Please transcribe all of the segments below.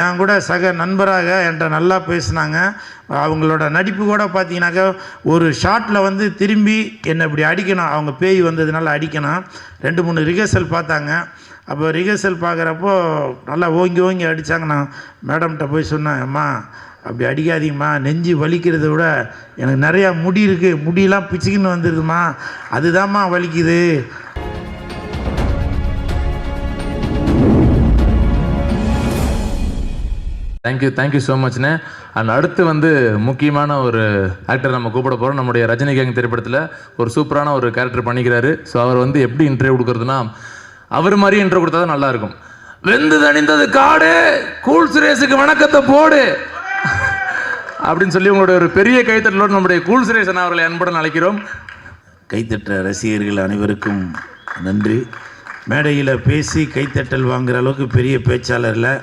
என் கூட சக நண்பராக என்கிட்ட நல்லா பேசினாங்க. அவங்களோட நடிப்பு கூட பார்த்தீங்கன்னாக்கா ஒரு ஷாட்டில் வந்து திரும்பி என்னை இப்படி அடிக்கணும், அவங்க பேய் வந்ததுனால அடிக்கணும். 2-3 ரிஹர்சல் பார்த்தாங்க. அப்போ ரிஹர்சல் பார்க்குறப்போ நல்லா ஓங்கி ஓங்கி அடித்தாங்க. நான் மேடம்கிட்ட போய் சொன்னேன், அம்மா அப்படி அடிக்காதீங்கம்மா, நெஞ்சு வலிக்கிறத விட எனக்கு நிறையா முடி இருக்குது, முடியெல்லாம் பிச்சுக்கின்னு வந்துடுதுமா, அதுதாம்மா வலிக்குது. Thank you so மச்ண்ணே. அண்ட் அடுத்து வந்து முக்கியமான ஒரு ஆக்டர் நம்ம கூப்பிட போகிறோம். நம்முடைய ரஜினி கேங் திரைப்படத்தில் ஒரு சூப்பரான ஒரு கேரக்டர் பண்ணிக்கிறாரு. ஸோ அவர் வந்து எப்படி இன்டர்வியூ கொடுக்குறதுனா, அவர் மாதிரி இன்டர்வியூ கொடுத்தா தான் நல்லாயிருக்கும். வெந்து தணிந்தது காடு, கூல் சுரேஷுக்கு வணக்கத்தை போடு அப்படின்னு சொல்லி உங்களுடைய ஒரு பெரிய கைத்தட்டலோடு நம்முடைய கூல் சுரேஷன் அவர்களை அன்புடன் அழைக்கிறோம். கைத்தட்ட ரசிகர்கள் அனைவருக்கும் நன்றி. மேடையில் பேசி கைத்தட்டல் வாங்குகிற அளவுக்கு பெரிய பேச்சாளர் இல்லை.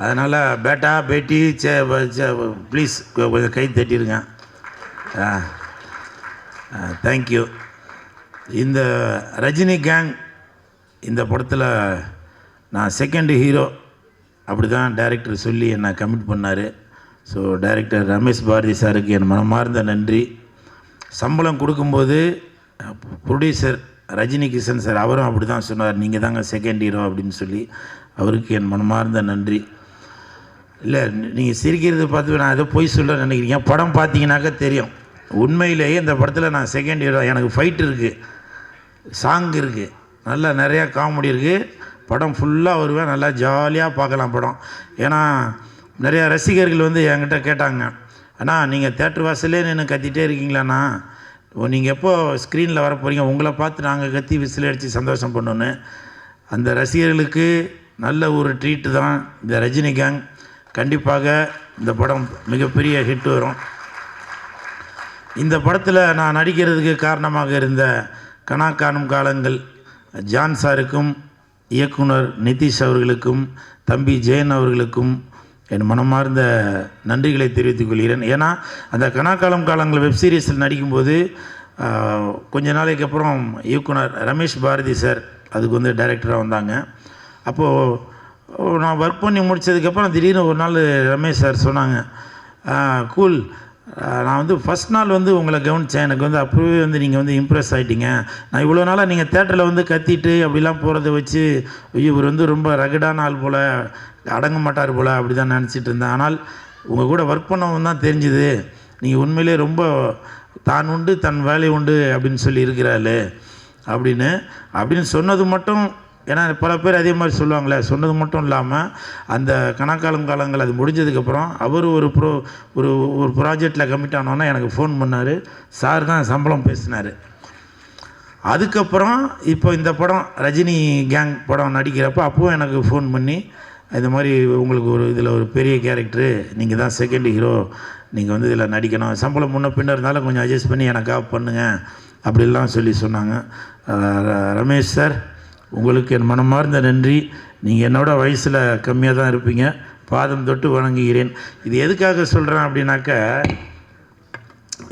அதனால் பேட்டா பேட்டி ப்ளீஸ் கொஞ்சம் கை தட்டிடுங்க. தேங்க்யூ. இந்த ரஜினி கேங் இந்த படத்தில் நான் செகண்ட் ஹீரோ அப்படி தான் டைரக்டர் சொல்லி என்னை கமிட் பண்ணார். ஸோ டைரக்டர் ரமேஷ் பாரதி சாருக்கு என் மனமார்ந்த நன்றி. சம்பளம் கொடுக்கும்போது ப்ரொடியூசர் ரஜினி கிஷன் சார் அவரும் அப்படி தான் சொன்னார், நீங்கள் தாங்க செகண்ட் ஹீரோ அப்படின்னு சொல்லி. அவருக்கு என் மனமார்ந்த நன்றி. இல்லை, நீங்கள் சிரிக்கிறது பார்த்து நான் ஏதோ பொய் சொல்ல நினைக்கிறீங்க. படம் பார்த்தீங்கன்னாக்கா தெரியும். உண்மையிலேயே இந்த படத்தில் நான் செகண்ட் ஹீரோ. எனக்கு ஃபைட் இருக்குது, சாங் இருக்குது, நல்லா நிறையா காமெடி இருக்குது. படம் ஃபுல்லாக வருவேன், நல்லா ஜாலியாக பார்க்கலாம் படம். ஏன்னா நிறையா ரசிகர்கள் வந்து என்கிட்ட கேட்டாங்க, அண்ணா நீங்கள் தேட்டர் வாசலே நின்று கத்திகிட்டே இருக்கீங்களாண்ணா, நீங்கள் எப்போ ஸ்க்ரீனில் வர போகிறீங்க, உங்களை பார்த்து நாங்கள் கத்தி விசில் அடித்து சந்தோஷம் பண்ணோன்னு. அந்த ரசிகர்களுக்கு நல்ல ஒரு ட்ரீட்டு தான் இந்த ரஜினி கேங். கண்டிப்பாக இந்த படம் மிகப்பெரிய ஹிட் வரும். இந்த படத்தில் நான் நடிக்கிறதுக்கு காரணமாக இருந்த கனா காணும் காலங்கள் ஜான் சாருக்கும், இயக்குனர் நிதிஷ் அவர்களுக்கும், தம்பி ஜெயன் அவர்களுக்கும் என் மனமார்ந்த நன்றிகளை தெரிவித்துக் கொள்கிறேன். ஏன்னா அந்த கனா காலம் காலங்கள் வெப்சீரிஸில் நடிக்கும்போது கொஞ்ச நாளைக்கு அப்புறம் இயக்குனர் ரமேஷ் பாரதி சார் அதுக்கு வந்து டைரக்டராக வந்தாங்க. அப்போது நான் ஒர்க் பண்ணி முடித்ததுக்கப்புறம் திடீர்னு ஒரு நாள் ரமேஷ் சார் சொன்னாங்க, கூல், நான் வந்து ஃபஸ்ட் நாள் வந்து உங்களை கவனித்தேன், எனக்கு வந்து அப்போவே வந்து நீங்கள் வந்து இம்ப்ரெஸ் ஆகிட்டீங்க. நான் இவ்வளோ நாளாக நீங்கள் தேட்டரில் வந்து கத்திட்டு அப்படிலாம் போகிறத வச்சு, ஐயோ இவர் வந்து ரொம்ப ரகடான ஆள் போல், அடங்க மாட்டார் போல் அப்படி தான் நினச்சிட்டு இருந்தேன். ஆனால் உங்கள் கூட ஒர்க் பண்ணவங்க தான் தெரிஞ்சுது, நீங்கள் உண்மையிலே ரொம்ப தான் உண்டு தன் வேலை உண்டு அப்படின்னு சொல்லி இருக்கிறாள் அப்படின்னு சொன்னது மட்டும். ஏன்னா பல பேர் அதே மாதிரி சொல்லுவாங்களே, சொன்னது மட்டும் இல்லாமல் அந்த கணக்காலம் காலங்கள் அது முடிஞ்சதுக்கப்புறம் அவர் ஒரு ப்ராஜெக்டில் கமிட் ஆனோன்னா எனக்கு ஃபோன் பண்ணார். சார் தான் சம்பளம் பேசினார். அதுக்கப்புறம் இப்போ இந்த படம் ரஜினி கேங் படம் நடிக்கிறப்போ அப்போவும் எனக்கு ஃபோன் பண்ணி, இது மாதிரி உங்களுக்கு இதில் ஒரு பெரிய கேரக்டரு, நீங்கள் தான் செகண்ட் ஹீரோ, நீங்கள் வந்து இதில் நடிக்கணும், சம்பளம் முன்ன பின்ன இருந்தாலும் கொஞ்சம் அட்ஜஸ்ட் பண்ணி எனக்காக பண்ணுங்கள் அப்படிலாம் சொல்லி சொன்னாங்க. ரமேஷ் சார், உங்களுக்கு என் மனமார்ந்த நன்றி. நீங்கள் என்னோட வயசில் கம்மியாக தான் இருப்பீங்க, பாதம் தொட்டு வணங்குகிறேன். இது எதுக்காக சொல்கிறேன் அப்படின்னாக்க,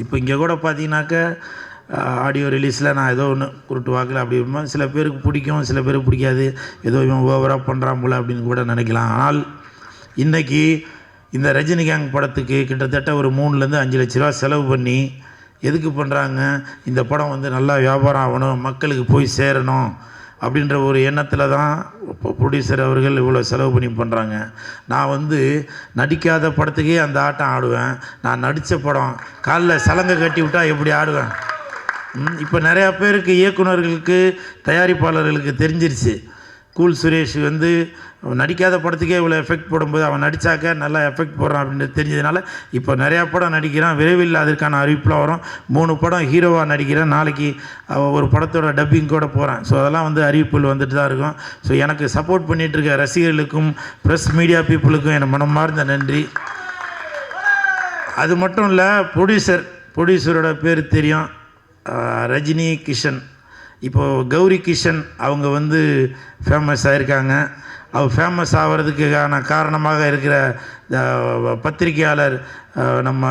இப்போ இங்கே கூட பார்த்தீங்கன்னாக்க ஆடியோ ரிலீஸில் நான் ஏதோ ஒன்று குருட்டு வாக்கில் அப்படி இருப்பேன். சில பேருக்கு பிடிக்கும், சில பேருக்கு பிடிக்காது, ஏதோ இவன் ஓவராக பண்ணுறான் போல அப்படின்னு கூட நினைக்கலாம். ஆனால் இன்றைக்கி இந்த ரஜினி கேங் படத்துக்கு கிட்டத்தட்ட ஒரு 3-5 லட்ச ரூபா செலவு பண்ணி எதுக்கு பண்ணுறாங்க, இந்த படம் வந்து நல்லா வியாபாரம் ஆகணும், மக்களுக்கு போய் சேரணும் அப்படின்ற ஒரு எண்ணத்தில் தான் ப்ரொடியூசர் அவர்கள் இவ்வளோ செலவு பண்ணி பண்ணுறாங்க. நான் வந்து நடிக்காத படத்துக்கே அந்த ஆட்டம் ஆடுவேன். நான் நடித்த படம் காலில் சலங்கை கட்டி விட்டால் எப்படி ஆடுவேன். இப்போ நிறையா பேருக்கு, இயக்குநர்களுக்கு, தயாரிப்பாளர்களுக்கு தெரிஞ்சிருச்சு, கூல் சுரேஷ் வந்து நடிக்காத படத்துக்கே இவ்வளோ எஃபெக்ட் போடும்போது அவன் நடித்தாக்க நல்லா எஃபெக்ட் போடுறான் அப்படின்னு தெரிஞ்சதுனால இப்போ நிறையா படம் நடிக்கிறான். விரைவில் அதற்கான அறிவிப்பில் வரும். 3 படம் ஹீரோவாக நடிக்கிறேன். நாளைக்கு ஒரு படத்தோட டப்பிங் கூட போகிறேன். ஸோ அதெல்லாம் வந்து அறிவிப்புகள் வந்துட்டு தான் இருக்கும். ஸோ எனக்கு சப்போர்ட் பண்ணிகிட்ருக்க ரசிகர்களுக்கும் ப்ரெஸ் மீடியா பீப்புளுக்கும் என் மனமார்ந்த நன்றி. அது மட்டும் இல்லை, ப்ரொடியூசரோட பேர் தெரியும், ரஜினி கிஷன். இப்போது கௌரி கிஷன் அவங்க வந்து ஃபேமஸ் ஆகிருக்காங்க. அவர் ஃபேமஸ் ஆகிறதுக்கான காரணமாக இருக்கிற பத்திரிகையாளர் நம்ம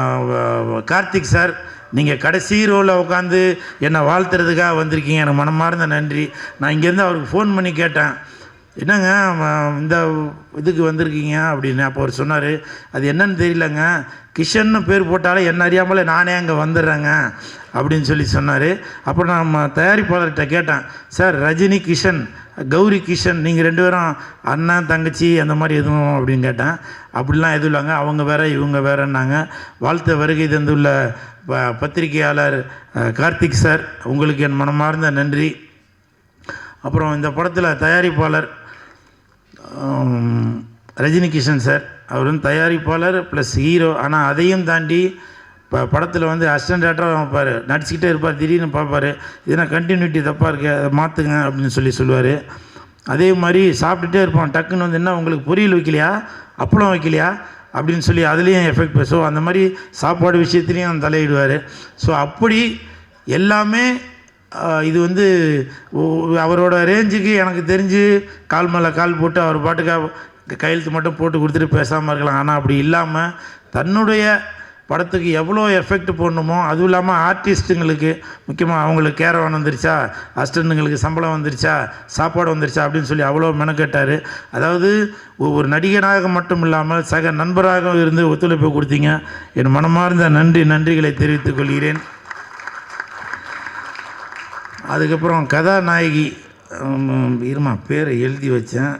கார்த்திக் சார், நீங்கள் கடைசி ரோவில் உட்காந்து என்னை வாழ்த்துறதுக்காக வந்திருக்கீங்க. எனக்கு மனமார்ந்த நன்றி. நான் இங்கேருந்து அவருக்கு ஃபோன் பண்ணி கேட்டேன், என்னங்க இந்த இதுக்கு வந்திருக்கீங்க அப்படின்னு. அப்போ அவர் சொன்னார், அது என்னன்னு தெரியலங்க, கிஷன்னு பேர் போட்டாலே என்ன அறியாமலே நானே அங்கே வந்துடுறேங்க அப்படின்னு சொல்லி சொன்னார். அப்புறம் நம்ம தயாரிப்பாளர்கிட்ட கேட்டேன், சார் ரஜினி கிஷன், கௌரி கிஷன், நீங்கள் 2 பேரும் அண்ணன் தங்கச்சி அந்த மாதிரி எதுவும் அப்படின்னு கேட்டேன். அப்படிலாம் எதுவும் இல்லைங்க, அவங்க வேறு இவங்க வேறுன்னாங்க. வாழ்த்த வருகை தந்துள்ள பத்திரிகையாளர் கார்த்திக் சார், உங்களுக்கு என் மனமார்ந்த நன்றி. அப்புறம் இந்த படத்தில் தயாரிப்பாளர் ரஜினி கிஷன் சார், அவர் வந்து தயாரிப்பாளர் ப்ளஸ் ஹீரோ. ஆனால் அதையும் தாண்டி இப்போ படத்தில் வந்து அசிஸ்டன்ட் டேரக்டராக வைப்பார், நடிச்சுக்கிட்டே இருப்பார், திடீர்னு பார்ப்பார், இதனால் கண்டினியூட்டி தப்பாக இருக்கு, அதை மாற்றுங்க அப்படின்னு சொல்லுவார். அதே மாதிரி சாப்பிட்டுட்டே இருப்பான், டக்குன்னு வந்து என்ன உங்களுக்கு பொரியல் வைக்கலையா, அப்பளம் வைக்கலையா அப்படின்னு சொல்லி அதுலேயும் எஃபெக்ட். ஸோ அந்த மாதிரி சாப்பாடு விஷயத்துலேயும் தலையிடுவார். ஸோ அப்படி எல்லாமே இது வந்து அவரோட ரேஞ்சுக்கு எனக்கு தெரிஞ்சு கால் மேலே கால் போட்டு அவர் பாட்டுக்காக கையெழுத்து மட்டும் போட்டு கொடுத்துட்டு பேசாமல் இருக்கலாம். ஆனால் அப்படி இல்லாமல் தன்னுடைய படத்துக்கு எவ்வளோ எஃபெக்ட் போடணுமோ, அதுவும் இல்லாமல் ஆர்டிஸ்ட்டுங்களுக்கு முக்கியமாக அவங்களுக்கு கேரவான் வந்துருச்சா, அசிஸ்டண்ட்டுங்களுக்கு சம்பளம் வந்துருச்சா, சாப்பாடு வந்துருச்சா அப்படின்னு சொல்லி அவ்வளோ மெனக்கட்டார். அதாவது ஒரு நடிகனாக மட்டும் இல்லாமல் சக நண்பராக இருந்து ஒத்துழைப்பு கொடுத்தீங்க. என் மனமார்ந்த நன்றிகளை தெரிவித்துக் கொள்கிறேன். அதுக்கப்புறம் கதாநாயகி இருமா பேரை எழுதி வச்சேன்,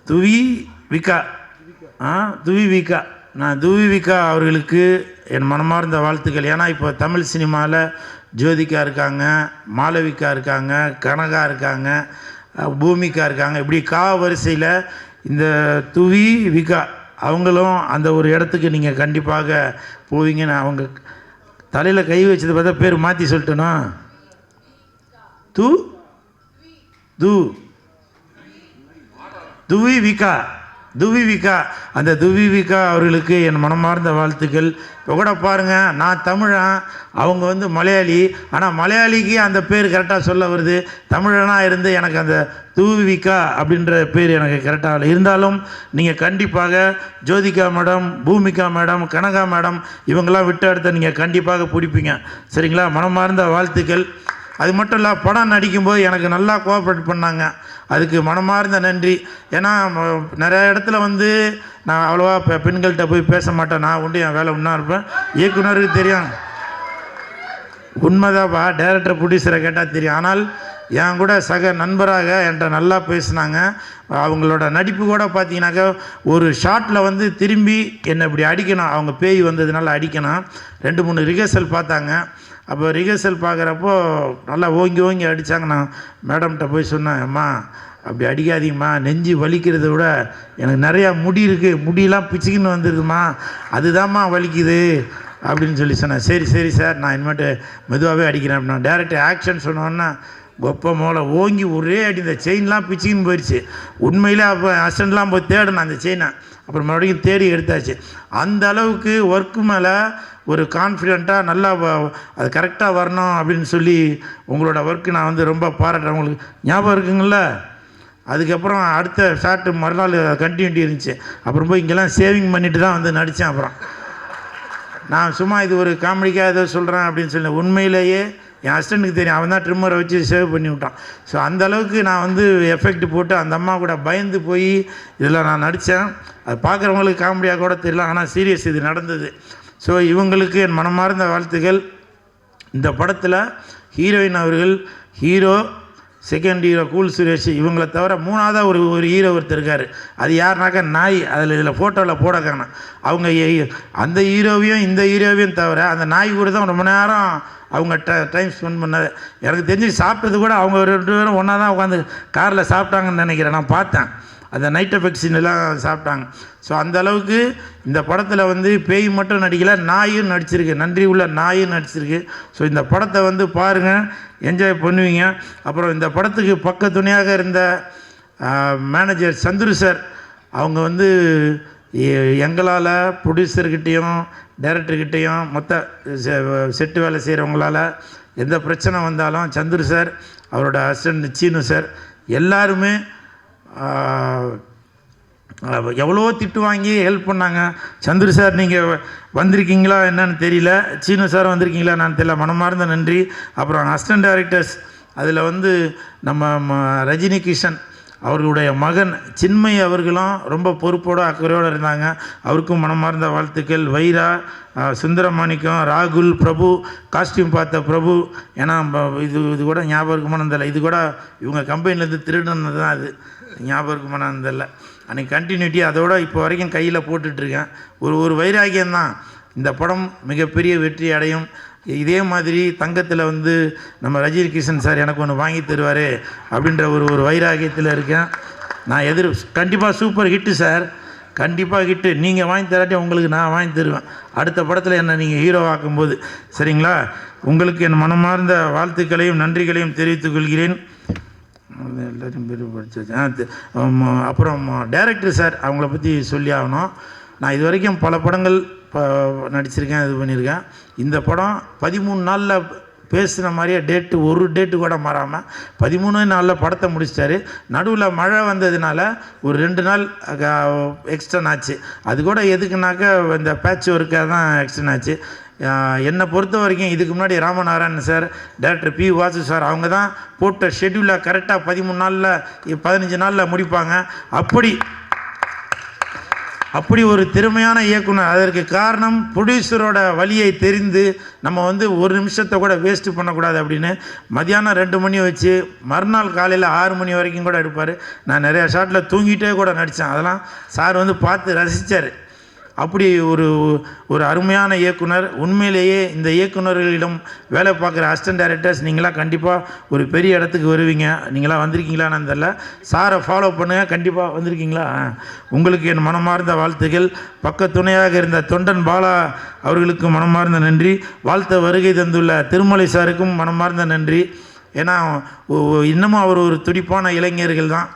துவி விகா. நான் துவி விகா அவர்களுக்கு என் மனமார்ந்த வாழ்த்துக்கள். ஏன்னா இப்போ தமிழ் சினிமாவில் ஜோதிகா இருக்காங்க, மாளவிகா இருக்காங்க, கனகா இருக்காங்க, பூமிகா இருக்காங்க. இப்படி வரிசையில் இந்த துவி விகா அவங்களும் அந்த ஒரு இடத்துக்கு நீங்கள் கண்டிப்பாக போவீங்கன்னு. அவங்க தலையில் கை வச்சதை பார்த்தா பேர் மாற்றி சொல்லிட்டேனா, துவி விகா அந்த துவி விகா அவர்களுக்கு என் மனமார்ந்த வாழ்த்துக்கள். இப்போ கூட பாருங்கள், நான் தமிழன், அவங்க வந்து மலையாளி. ஆனால் மலையாளிக்கு அந்த பேர் கரெக்டாக சொல்ல வருது, தமிழனாக இருந்து எனக்கு அந்த துவி விகா அப்படின்ற பேர் எனக்கு கரெக்டாக இருந்தாலும் நீங்கள் கண்டிப்பாக Jyothika madam, Bhumika madam, Kanaka madam இவங்களாம் விட்டு அடுத்த நீங்கள் கண்டிப்பாக பிடிப்பீங்க. சரிங்களா? மனமார்ந்த வாழ்த்துக்கள். அது மட்டும் இல்லை, படம் நடிக்கும்போது எனக்கு நல்லா கோஆப்ரேட் பண்ணாங்க, அதுக்கு மனமார்ந்த நன்றி. ஏன்னா நிறைய இடத்துல வந்து நான் அவ்வளோவா பெண்கள்கிட்ட போய் பேச மாட்டேன், நான் உண்டு என் வேலை ஒன்றா இருப்பேன். இயக்குனருக்கு தெரியும், உண்மைதான்ப்பா, டைரக்டர் ப்ரொடியூசரை கேட்டால் தெரியும். ஆனால் என் கூட சக நண்பராக என்கிட்ட நல்லா பேசினாங்க. அவங்களோட நடிப்பு கூட பார்த்தீங்கன்னாக்கா ஒரு ஷாட்டில் வந்து திரும்பி என்னை இப்படி அடிக்கணும், அவங்க பேய் வந்ததுனால அடிக்கணும். 2-3 ரிஹர்சல் பார்த்தாங்க. அப்போ ரிஹர்சல் பார்க்குறப்போ நல்லா ஓங்கி அடித்தாங்க. நான் மேடம்கிட்ட போய் சொன்னேன், அம்மா அப்படி அடிக்காதீங்கம்மா, நெஞ்சு வலிக்கிறத விட எனக்கு நிறையா முடி இருக்குது, முடியெல்லாம் பிச்சுக்கின்னு வந்துடுதுமா, அதுதான்மா வலிக்குது அப்படின்னு சொன்னேன். சரி சார், நான் இனிமேட்டு மெதுவாகவே அடிக்கிறேன் அப்படின்னா. டேரக்டர் ஆக்ஷன் சொன்னோன்னா கொப்ப மோளை ஓங்கி ஒரே அடி, இந்த செயின்லாம் பிச்சுக்கின்னு போயிடுச்சு. உண்மையிலே அப்போ அசிஸ்டண்ட்லாம் போய் தேடணும் அந்த செயினை, அப்புறம் மறுபடியும் தேடி எடுத்தாச்சு. அந்த அளவுக்கு ஒர்க்கு மேலே ஒரு கான்ஃபிடெண்ட்டாக நல்லா அது கரெக்டாக வரணும் அப்படின்னு சொல்லி உங்களோட ஒர்க்கு நான் வந்து ரொம்ப பாராட்டுறேன். உங்களுக்கு ஞாபகம் இருக்குங்கள? அதுக்கப்புறம் அடுத்த ஷார்ட்டு மறுநாள் கண்டினியூட்டி இருந்துச்சு. அப்புறம் போய் இங்கெல்லாம் சேவிங் பண்ணிட்டு தான் வந்து நடித்தேன். அப்புறம் நான் சும்மா இது ஒரு காமெடிக்காக ஏதோ சொல்கிறேன் அப்படின்னு சொல்லி, உண்மையிலேயே என் ஹஸ்பண்டுக்கு தெரியும், அவன் தான் ட்ரிம்மரை வச்சு சேவ் பண்ணி விட்டான். ஸோ அந்தளவுக்கு நான் வந்து எஃபெக்ட் போட்டு அந்த அம்மா கூட பயந்து போய் இதில் நான் நடித்தேன். அது பார்க்குறவங்களுக்கு காமெடியாக கூட தெரியல, ஆனால் சீரியஸ் இது நடந்தது. ஸோ இவங்களுக்கு என் மனமார்ந்த வாழ்த்துக்கள். இந்த படத்தில் ஹீரோயின் அவர்கள், hero, second hero cool Suresh, இவங்களை தவிர 3ஆவதாக ஒரு ஹீரோ ஒருத்தர் இருக்கார். அது யாருனாக்கா நாய். இதில் ஃபோட்டோவில் போட காணும். அவங்க அந்த ஹீரோவையும் இந்த ஹீரோவையும் தவிர அந்த நாய் கூட தான் ரொம்ப நேரம் அவங்க டைம் ஸ்பெண்ட் பண்ணது. எனக்கு தெரிஞ்சு சாப்பிட்டது கூட அவங்க 2 பேரும் ஒன்றா தான் உட்காந்து காரில் சாப்பிட்டாங்கன்னு நினைக்கிறேன். நான் பார்த்தேன் அந்த நைட் எஃபெக்ட் சீனெல்லாம் சாப்பிட்டாங்க. ஸோ அந்த அளவுக்கு இந்த படத்தில் வந்து பேய் மட்டும் நடிக்கலை, நாயும் நடிச்சிருக்கு, நன்றி உள்ள நாயும் நடிச்சிருக்கு. ஸோ இந்த படத்தை வந்து பாருங்கள், என்ஜாய் பண்ணுவீங்க. அப்புறம் இந்த படத்துக்கு பக்க துணையாக இருந்த மேனேஜர் சந்துரு சார், அவங்க வந்து எங்களால் ப்ரொடியூசர்கிட்டையும் டைரக்டர்கிட்டையும் மொத்த செட்டு வேலை செய்கிறவங்களால் எந்த பிரச்சனை வந்தாலும் சந்துரு சார், அவரோட அசிஸ்டன்ட் சீனு சார் எல்லாருமே எவ்வளோ திட்டு வாங்கி ஹெல்ப் பண்ணாங்க. சந்துரு சார் நீங்கள் வந்திருக்கீங்களா என்னன்னு தெரியல, சீனு சார் வந்திருக்கீங்களா என்னன்னு தெரியல, மனமார்ந்த நன்றி. அப்புறம் அசிஸ்டன்ட் டைரக்டர்ஸ், அதில் வந்து நம்ம ரஜினி கிஷன், அவர்களுடைய மகன் சின்மய் அவர்களும் ரொம்ப பொறுப்போடு அக்கறையோடு இருந்தாங்க. அவருக்கும் மனமார்ந்த வாழ்த்துக்கள். வைரா, சுந்தரமாணிக்கம், ராகுல், பிரபு, காஸ்டியூம் பார்த்த பிரபு, ஏன்னா இது கூட ஞாபகம் இருக்குமானதில்லை, இது கூட இவங்க கம்பெனிலேருந்து திருடுனது தான், அது ஞாபகம் இருக்குமானதில்லை. அன்றைக்கி கண்டினியூட்டி அதோட இப்போ வரைக்கும் கையில் போட்டுட்ருக்கேன். ஒரு வைராகியம்தான். இந்த படம் மிகப்பெரிய வெற்றி அடையும். இதே மாதிரி தங்கத்தில் வந்து நம்ம ரஜினி கிஷன் சார் எனக்கு ஒன்று வாங்கி தருவார் அப்படின்ற ஒரு வைராகியத்தில் இருக்கேன். நான் கண்டிப்பாக சூப்பர் ஹிட்டு சார், கண்டிப்பாக ஹிட்டு. நீங்கள் வாங்கி தராட்டி உங்களுக்கு நான் வாங்கி தருவேன் அடுத்த படத்தில் என்னை நீங்கள் ஹீரோ ஆக்கும்போது. சரிங்களா? உங்களுக்கு என் மனமார்ந்த வாழ்த்துக்களையும் நன்றிகளையும் தெரிவித்துக் கொள்கிறேன். எல்லாத்தையும் பேர் படிச்சு. அப்புறம் டைரக்டர் சார், அவங்கள பற்றி சொல்லி ஆகணும். நான் இது வரைக்கும் பல படங்கள் நடிச்சிருக்கேன், இது பண்ணியிருக்கேன். இந்த படம் 13 நாளில் பேசுகிற மாதிரியே ஒரு டேட்டு கூட மாறாமல் 13 நாளில் படத்தை முடிச்சிட்டாரு. நடுவில் மழை வந்ததுனால ஒரு 2 நாள் எக்ஸ்டன் ஆச்சு. அது கூட எதுக்குனாக்கா இந்த பேட்ச் ஒர்க்காக தான் எக்ஸ்டன் ஆச்சு. என்னை பொறுத்த வரைக்கும் இதுக்கு முன்னாடி Ramanarayanan sir, director P Vasu sir, அவங்க தான் போட்ட ஷெட்யூலில் கரெக்டாக 13 நாளில் 15 நாளில் முடிப்பாங்க. அப்படி ஒரு திறமையான இயக்குனர். அதற்கு காரணம் ப்ரொடியூசரோட வழியை தெரிந்து நம்ம வந்து ஒரு நிமிஷத்தை கூட வேஸ்ட்டு பண்ணக்கூடாது அப்படின்னு மதியானம் 2 மணி வச்சு மறுநாள் காலையில் 6 மணி வரைக்கும் கூட எடுப்பார். நான் நிறையா ஷாட்டில் தூங்கிட்டே கூட நடித்தேன். அதெல்லாம் சார் வந்து பார்த்து ரசித்தார். அப்படி ஒரு அருமையான இயக்குனர். உண்மையிலேயே இந்த இயக்குநர்களிடம் வேலை பார்க்குற அசிஸ்டன்ட் டைரக்டர்ஸ் நீங்களாம் கண்டிப்பாக ஒரு பெரிய இடத்துக்கு வருவீங்க. நீங்களாம் வந்திருக்கீங்களான்னு தெரியல. சாரை ஃபாலோ பண்ணுங்கள். கண்டிப்பாக வந்திருக்கீங்களா? உங்களுக்கு என் மனமார்ந்த வாழ்த்துக்கள். பக்க துணையாக இருந்த தொண்டன் பாலா அவர்களுக்கு மனமார்ந்த நன்றி. வாழ்த்த வருகை தந்துள்ள திருமலை சாருக்கும் மனமார்ந்த நன்றி. ஏன்னா இன்னமும் அவர் ஒரு துடிப்பான இளைஞர்கள் தான்.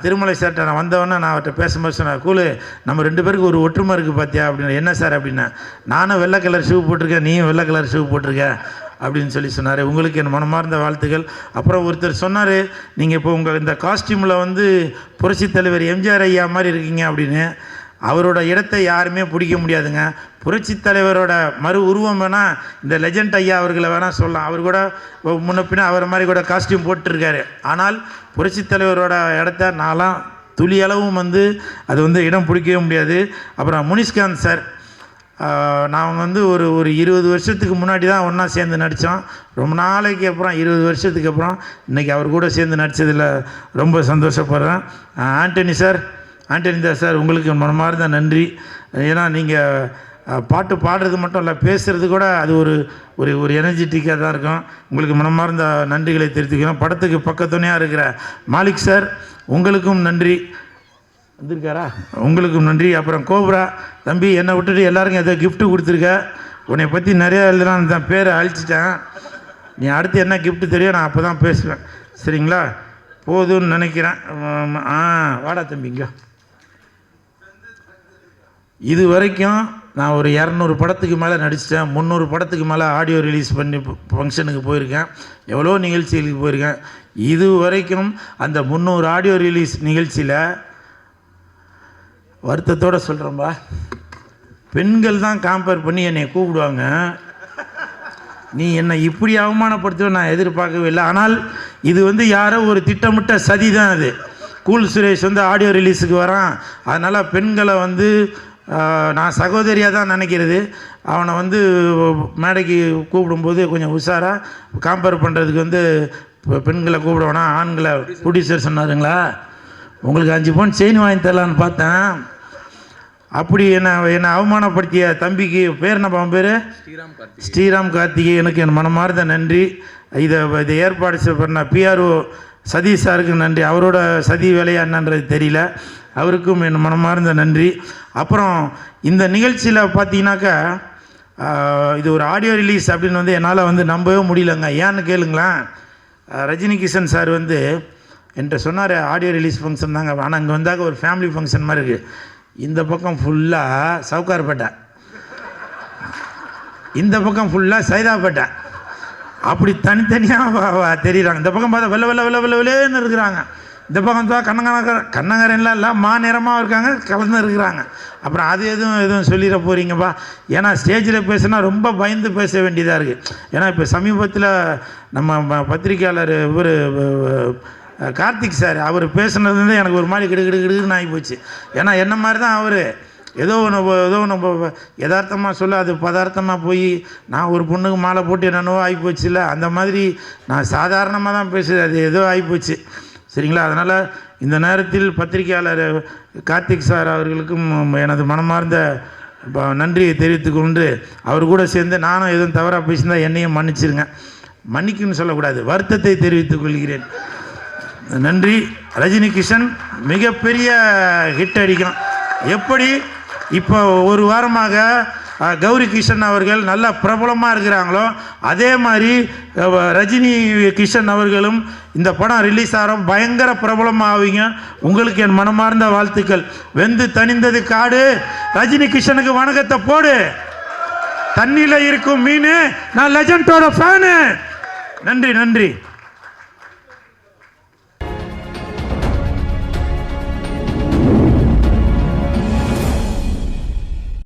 திருமலை சார்கிட்ட நான் வந்தவொடனே நான் அவர்கிட்ட பேசும்போது சொன்னேன், கூலு நம்ம 2 பேருக்கு ஒரு ஒற்றுமை இருக்குது பார்த்தியா அப்படின்னு. என்ன சார் அப்படின்னா, நானும் வெள்ளை கலர் ஷூ போட்டிருக்கேன், நீயும் வெள்ளை கலர் ஷூ போட்டிருக்க அப்படின்னு சொன்னார். உங்களுக்கு என் மனமார்ந்த வாழ்த்துக்கள். அப்புறம் ஒருத்தர் சொன்னார், நீங்கள் இப்போ உங்கள் இந்த காஸ்டியூமில் வந்து புரட்சித் தலைவர் எம்ஜிஆர் ஐயா மாதிரி இருக்கீங்க அப்படின்னு. அவரோட இடத்தை யாருமே பிடிக்க முடியாதுங்க. புரட்சித் தலைவரோட மறு உருவம் வேணால் இந்த லெஜண்ட் ஐயா அவர்களை வேணால் சொல்லலாம். அவர் கூட முன்னப்பின்னா அவரை மாதிரி கூட காஸ்டியூம் போட்டுருக்காரு. ஆனால் புரட்சித் தலைவரோட இடத்த நான்லாம் துளி அளவும் வந்து அது வந்து இடம் பிடிக்கவே முடியாது. அப்புறம் முனிஷ்காந்த் சார், நான் வந்து ஒரு 20 வருஷத்துக்கு முன்னாடி தான் ஒன்றா சேர்ந்து நடித்தோம். ரொம்ப நாளைக்கு அப்புறம் 20 வருஷத்துக்கு அப்புறம் இன்றைக்கி அவர் கூட சேர்ந்து நடித்ததில் ரொம்ப சந்தோஷப்படுறேன். ஆண்டனி சார், உங்களுக்கு மனமார்ந்த நன்றி. ஏன்னா நீங்கள் பாட்டு பாடுறது மட்டும் இல்லை, பேசுகிறது கூட அது ஒரு எனர்ஜெட்டிக்காக தான் இருக்கும். உங்களுக்கு மனமார்ந்த நன்றிகளை தெரிவித்துக்கிறோம். படத்துக்கு பக்கத்துணையாக இருக்கிற மாலிக் சார், உங்களுக்கும் நன்றி. வந்திருக்காரா? உங்களுக்கும் நன்றி. அப்புறம் கோப்ரா தம்பி, என்னை விட்டுட்டு எல்லாருக்கும் எதோ கிஃப்ட்டு கொடுத்துருக்க. உன்னை பற்றி நிறையா எழுதலாம் தான் பேரை அழிச்சிட்டேன். நீ அடுத்து என்ன கிஃப்ட்டு தெரியும், நான் அப்போ தான் பேசுவேன். சரிங்களா? போதும்னு நினைக்கிறேன். வாடா தம்பிங்க. இது வரைக்கும் நான் ஒரு 200 படத்துக்கு மேலே நடிச்சிட்டேன். 300 படத்துக்கு மேலே ஆடியோ ரிலீஸ் பண்ணி ஃபங்க்ஷனுக்கு போயிருக்கேன். எவ்வளோ நிகழ்ச்சிகளுக்கு போயிருக்கேன். இது வரைக்கும் அந்த 300 ஆடியோ ரிலீஸ் நிகழ்ச்சியில் வருத்தத்தோடு சொல்கிறேன்பா, பெண்கள் தான் காம்பேர் பண்ணி என்னை கூப்பிடுவாங்க. நீ என்னை இப்படி அவமானப்படுத்துவ நான் எதிர்பார்க்கவே இல்லை. ஆனால் இது வந்து யாரோ ஒரு திட்டமிட்ட சதி தான். அது கூல் சுரேஷ் வந்து ஆடியோ ரிலீஸுக்கு வரான், அதனால் பெண்களை வந்து நான் சகோதரியாக தான் நினைக்கிறது. அவனை வந்து மேடைக்கு கூப்பிடும்போது கொஞ்சம் உஷாராக காம்பேர் பண்ணுறதுக்கு வந்து பெண்களை கூப்பிடுவானா ஆண்களை ப்ரொடியூசர் சொன்னாருங்களா, உங்களுக்கு 5 பவுன் செயின் வாங்கி தரலான்னு பார்த்தேன். அப்படி என்னை அவமானப்படுத்திய தம்பிக்கு பேர் என்ன பேர்? ஸ்ரீராம் கார்த்திகே. எனக்கு என் மனமார்ந்த நன்றி. இதை ஏற்பாடு பண்ண பிஆர்ஓ சதீஷ் சாருக்கு நன்றி. அவரோட சதி வேலையா என்னன்றது தெரியல, அவருக்கும் என் மனமார்ந்த நன்றி. அப்புறம் இந்த நிகழ்ச்சியில் பார்த்தீங்கன்னாக்கா இது ஒரு ஆடியோ ரிலீஸ் அப்படின்னு வந்து என்னால் வந்து நம்பவே முடியலங்க. ஏன்னு கேளுங்களேன், ரஜினி கிஷன் சார் வந்து என்கிட்ட சொன்னார் ஆடியோ ரிலீஸ் ஃபங்க்ஷன் தாங்க, ஆனால் இங்கே வந்தாக்க ஒரு ஃபேமிலி ஃபங்க்ஷன் மாதிரி இருக்குது. இந்த பக்கம் ஃபுல்லாக சவுகார்பேட்டை, இந்த பக்கம் ஃபுல்லாக சைதாப்பேட்டை, அப்படி தனித்தனியாக தெரியுறாங்க. இந்த பக்கம் பார்த்தா வெள்ளேன்னு இருக்கிறாங்க, இந்த பக்கம் தான் கண்ணங்கரன்லாம் இல்லை மாநிறமாக இருக்காங்க, கலந்து இருக்கிறாங்க. அப்புறம் அது எதுவும் சொல்லிட போகிறீங்கப்பா. ஏன்னா ஸ்டேஜில் பேசுனா ரொம்ப பயந்து பேச வேண்டியதாக இருக்குது. ஏன்னா இப்போ சமீபத்தில் நம்ம பத்திரிக்கையாளர் இவர் கார்த்திக் சார் அவர் பேசுனது வந்து எனக்கு ஒரு மாதிரி கிடுகிடுன்னு ஆகி போச்சு. ஏன்னா என்ன மாதிரி தான் அவர் ஏதோ நம்ம யதார்த்தமாக சொல்ல அது பதார்த்தமாக போய் நான் ஒரு பொண்ணுக்கு மாலை போட்டு என்னென்னவோ ஆகிப்போச்சு இல்லை, அந்த மாதிரி நான் சாதாரணமாக தான் பேசுகிறேன், அது ஏதோ ஆகிப்போச்சு சரிங்களா. அதனால் இந்த நேரத்தில் பத்திரிகையாளர் கார்த்திக் சார் அவர்களுக்கும் எனது மனமார்ந்த நன்றியை தெரிவித்துக்கொண்டு அவர் கூட சேர்ந்து நானும் எதுவும் தவறாக பேசினா என்னையும் மன்னிச்சிருங்க. மன்னிக்குன்னு சொல்லக்கூடாது, வருத்தத்தை தெரிவித்துக் கொள்கிறேன். நன்றி. ரஜினி கிஷன் மிகப்பெரிய ஹிட் அடிக்கும். எப்படி இப்போ ஒரு வாரமாக கௌரி கிஷன் அவர்கள் நல்ல பிரபலமாக இருக்கிறாங்களோ அதே மாதிரி ரஜினி கிஷன் அவர்களும் இந்த படம் ரிலீஸ் ஆகிறோம் பயங்கர பிரபலமாக ஆவீங்க. உங்களுக்கு என் மனமார்ந்த வாழ்த்துக்கள். வெந்து தணிந்தது காடு. ரஜினி கிஷனுக்கு வணக்கத்தை போடு. தண்ணியில் இருக்கும் மீன். நான் லெஜண்டோட ஃபேனு. நன்றி நன்றி.